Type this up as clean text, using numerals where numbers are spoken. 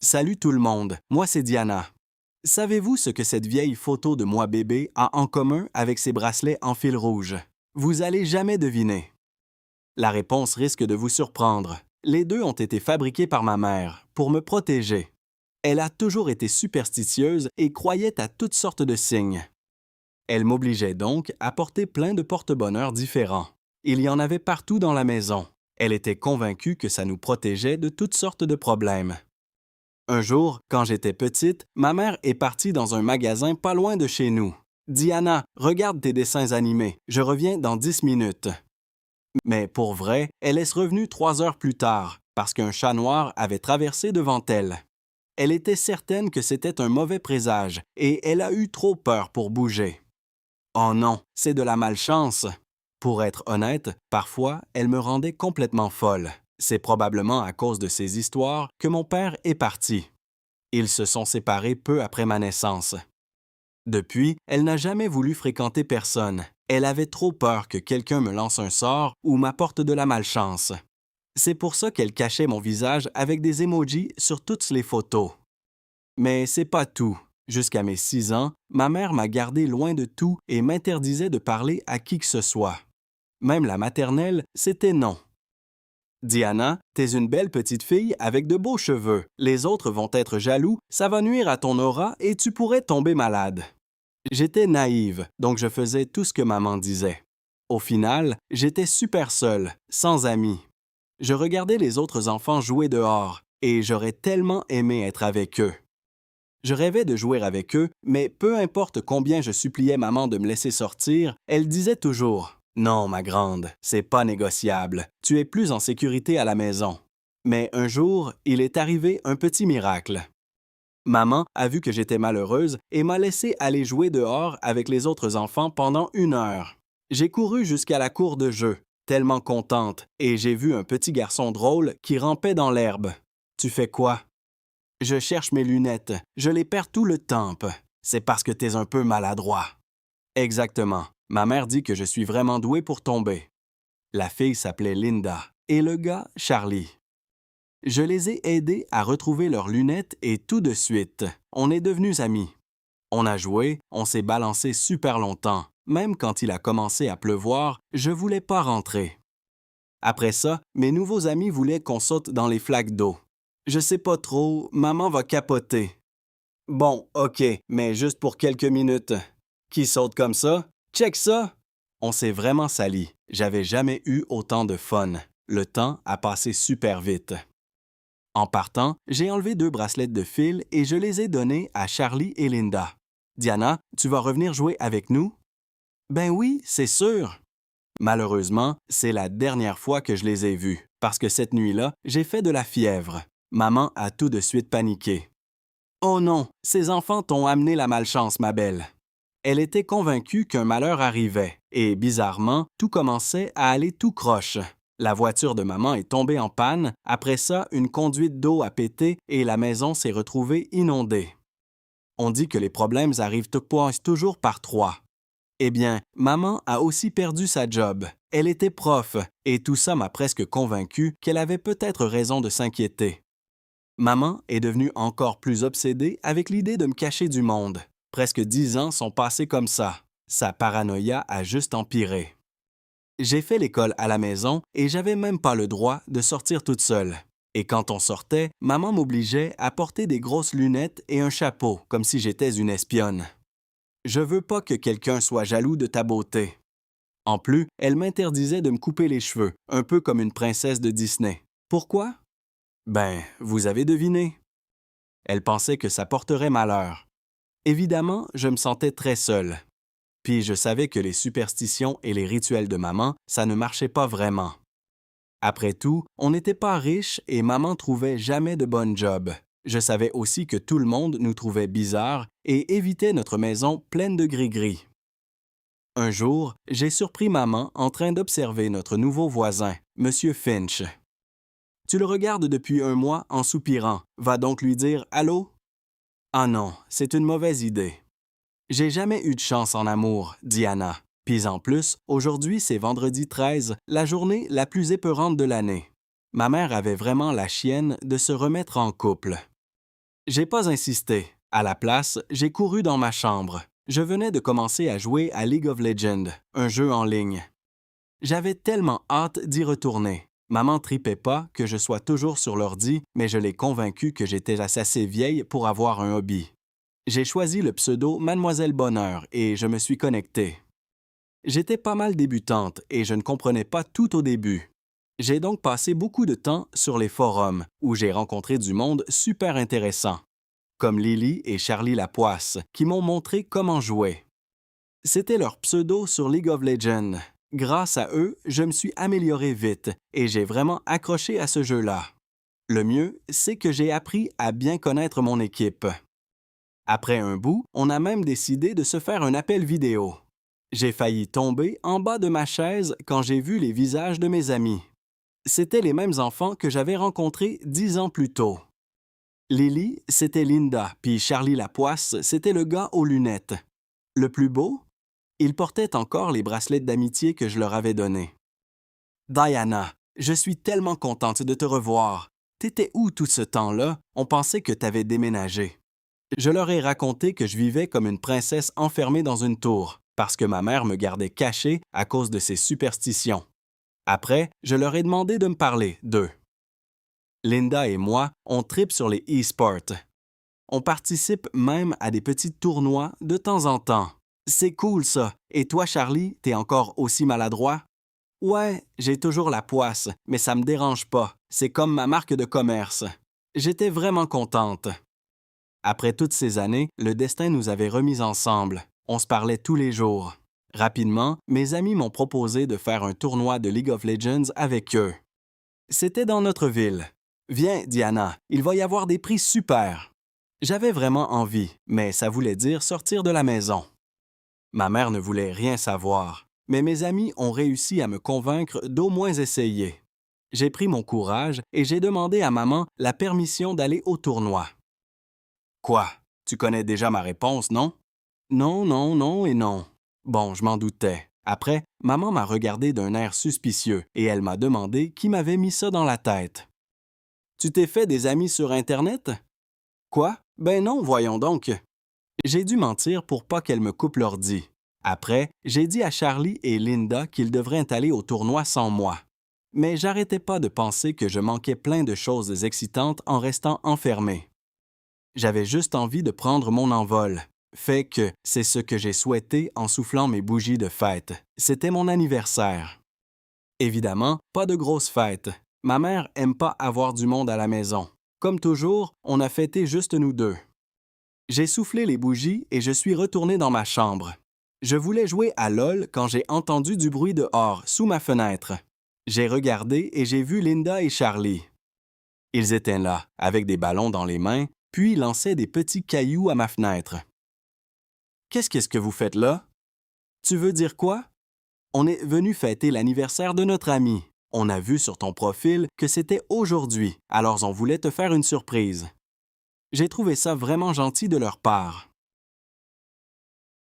Salut tout le monde, moi c'est Diana. Savez-vous ce que cette vieille photo de moi bébé a en commun avec ses bracelets en fil rouge? Vous allez jamais deviner. La réponse risque de vous surprendre. Les deux ont été fabriqués par ma mère, pour me protéger. Elle a toujours été superstitieuse et croyait à toutes sortes de signes. Elle m'obligeait donc à porter plein de porte-bonheur différents. Il y en avait partout dans la maison. Elle était convaincue que ça nous protégeait de toutes sortes de problèmes. Un jour, quand j'étais petite, ma mère est partie dans un magasin pas loin de chez nous. Diana, regarde tes dessins animés, je reviens dans 10 minutes. Mais pour vrai, elle est revenue 3 heures plus tard, parce qu'un chat noir avait traversé devant elle. Elle était certaine que c'était un mauvais présage, et elle a eu trop peur pour bouger. Oh non, c'est de la malchance. Pour être honnête, parfois, elle me rendait complètement folle. C'est probablement à cause de ces histoires que mon père est parti. Ils se sont séparés peu après ma naissance. Depuis, elle n'a jamais voulu fréquenter personne. Elle avait trop peur que quelqu'un me lance un sort ou m'apporte de la malchance. C'est pour ça qu'elle cachait mon visage avec des emojis sur toutes les photos. Mais c'est pas tout. Jusqu'à mes 6 ans, ma mère m'a gardé loin de tout et m'interdisait de parler à qui que ce soit. Même la maternelle, c'était non. Diana, t'es une belle petite fille avec de beaux cheveux. Les autres vont être jaloux, ça va nuire à ton aura et tu pourrais tomber malade. J'étais naïve, donc je faisais tout ce que maman disait. Au final, j'étais super seule, sans amis. Je regardais les autres enfants jouer dehors et j'aurais tellement aimé être avec eux. Je rêvais de jouer avec eux, mais peu importe combien je suppliais maman de me laisser sortir, elle disait toujours « Non, ma grande, c'est pas négociable. Tu es plus en sécurité à la maison. » Mais un jour, il est arrivé un petit miracle. Maman a vu que j'étais malheureuse et m'a laissé aller jouer dehors avec les autres enfants pendant 1 heure. J'ai couru jusqu'à la cour de jeu, tellement contente, et j'ai vu un petit garçon drôle qui rampait dans l'herbe. Tu fais quoi? Je cherche mes lunettes. Je les perds tout le temps. C'est parce que t'es un peu maladroit. Exactement. Ma mère dit que je suis vraiment doué pour tomber. La fille s'appelait Linda et le gars Charlie. Je les ai aidés à retrouver leurs lunettes et tout de suite, on est devenus amis. On a joué, on s'est balancé super longtemps. Même quand il a commencé à pleuvoir, je voulais pas rentrer. Après ça, mes nouveaux amis voulaient qu'on saute dans les flaques d'eau. Je sais pas trop, maman va capoter. Bon, OK, mais juste pour quelques minutes. Qui saute comme ça? Check ça! On s'est vraiment sali. J'avais jamais eu autant de fun. Le temps a passé super vite. En partant, j'ai enlevé 2 bracelets de fil et je les ai donnés à Charlie et Linda. Diana, tu vas revenir jouer avec nous? Ben oui, c'est sûr. Malheureusement, c'est la dernière fois que je les ai vus, parce que cette nuit-là, j'ai fait de la fièvre. Maman a tout de suite paniqué. Oh non, ces enfants t'ont amené la malchance, ma belle. Elle était convaincue qu'un malheur arrivait, et bizarrement, tout commençait à aller tout croche. La voiture de maman est tombée en panne, après ça, une conduite d'eau a pété et la maison s'est retrouvée inondée. On dit que les problèmes arrivent toujours par 3. Eh bien, maman a aussi perdu sa job. Elle était prof, et tout ça m'a presque convaincu qu'elle avait peut-être raison de s'inquiéter. Maman est devenue encore plus obsédée avec l'idée de me cacher du monde. Presque 10 ans sont passés comme ça. Sa paranoïa a juste empiré. J'ai fait l'école à la maison et j'avais même pas le droit de sortir toute seule. Et quand on sortait, maman m'obligeait à porter des grosses lunettes et un chapeau, comme si j'étais une espionne. Je veux pas que quelqu'un soit jaloux de ta beauté. En plus, elle m'interdisait de me couper les cheveux, un peu comme une princesse de Disney. Pourquoi? Ben, vous avez deviné. Elle pensait que ça porterait malheur. Évidemment, je me sentais très seule. Puis je savais que les superstitions et les rituels de maman, ça ne marchait pas vraiment. Après tout, on n'était pas riches et maman trouvait jamais de bonne job. Je savais aussi que tout le monde nous trouvait bizarres et évitait notre maison pleine de gris-gris. Un jour, j'ai surpris maman en train d'observer notre nouveau voisin, M. Finch. Tu le regardes depuis 1 mois en soupirant. Va donc lui dire « Allô ?» Ah non, c'est une mauvaise idée. J'ai jamais eu de chance en amour, Diana. Puis en plus, aujourd'hui c'est vendredi 13, la journée la plus épeurante de l'année. Ma mère avait vraiment la chienne de se remettre en couple. J'ai pas insisté. À la place, j'ai couru dans ma chambre. Je venais de commencer à jouer à League of Legends, un jeu en ligne. J'avais tellement hâte d'y retourner. Maman tripait pas que je sois toujours sur l'ordi, mais je l'ai convaincue que j'étais assez vieille pour avoir un hobby. J'ai choisi le pseudo Mademoiselle Bonheur et je me suis connecté. J'étais pas mal débutante et je ne comprenais pas tout au début. J'ai donc passé beaucoup de temps sur les forums où j'ai rencontré du monde super intéressant, comme Lily et Charlie Lapoisse, qui m'ont montré comment jouer. C'était leur pseudo sur League of Legends. Grâce à eux, je me suis amélioré vite et j'ai vraiment accroché à ce jeu-là. Le mieux, c'est que j'ai appris à bien connaître mon équipe. Après un bout, on a même décidé de se faire un appel vidéo. J'ai failli tomber en bas de ma chaise quand j'ai vu les visages de mes amis. C'étaient les mêmes enfants que j'avais rencontrés 10 ans plus tôt. Lily, c'était Linda, puis Charlie Lapoisse, c'était le gars aux lunettes. Le plus beau? Il portait encore les bracelets d'amitié que je leur avais donnés. Diana, je suis tellement contente de te revoir. T'étais où tout ce temps-là? On pensait que t'avais déménagé. Je leur ai raconté que je vivais comme une princesse enfermée dans une tour, parce que ma mère me gardait cachée à cause de ses superstitions. Après, je leur ai demandé de me parler d'eux. Linda et moi, on tripe sur les e-sports. On participe même à des petits tournois de temps en temps. C'est cool ça. Et toi, Charlie, t'es encore aussi maladroit? Ouais, j'ai toujours la poisse, mais ça me dérange pas. C'est comme ma marque de commerce. J'étais vraiment contente. Après toutes ces années, le destin nous avait remis ensemble. On se parlait tous les jours. Rapidement, mes amis m'ont proposé de faire un tournoi de League of Legends avec eux. C'était dans notre ville. Viens, Diana, il va y avoir des prix super. J'avais vraiment envie, mais ça voulait dire sortir de la maison. Ma mère ne voulait rien savoir, mais mes amis ont réussi à me convaincre d'au moins essayer. J'ai pris mon courage et j'ai demandé à maman la permission d'aller au tournoi. Quoi? Tu connais déjà ma réponse, non? Non, non, non et non. Bon, je m'en doutais. Après, maman m'a regardé d'un air suspicieux et elle m'a demandé qui m'avait mis ça dans la tête. Tu t'es fait des amis sur Internet? Quoi? Ben non, voyons donc. J'ai dû mentir pour pas qu'elle me coupe l'ordi. Après, j'ai dit à Charlie et Linda qu'ils devraient aller au tournoi sans moi. Mais j'arrêtais pas de penser que je manquais plein de choses excitantes en restant enfermé. J'avais juste envie de prendre mon envol. Fait que c'est ce que j'ai souhaité en soufflant mes bougies de fête. C'était mon anniversaire. Évidemment, pas de grosse fête. Ma mère aime pas avoir du monde à la maison. Comme toujours, on a fêté juste nous deux. J'ai soufflé les bougies et je suis retourné dans ma chambre. Je voulais jouer à LOL quand j'ai entendu du bruit dehors, sous ma fenêtre. J'ai regardé et j'ai vu Linda et Charlie. Ils étaient là, avec des ballons dans les mains, puis lançaient des petits cailloux à ma fenêtre. Qu'est-ce que vous faites là? Tu veux dire quoi? On est venu fêter l'anniversaire de notre ami. On a vu sur ton profil que c'était aujourd'hui, alors on voulait te faire une surprise. J'ai trouvé ça vraiment gentil de leur part.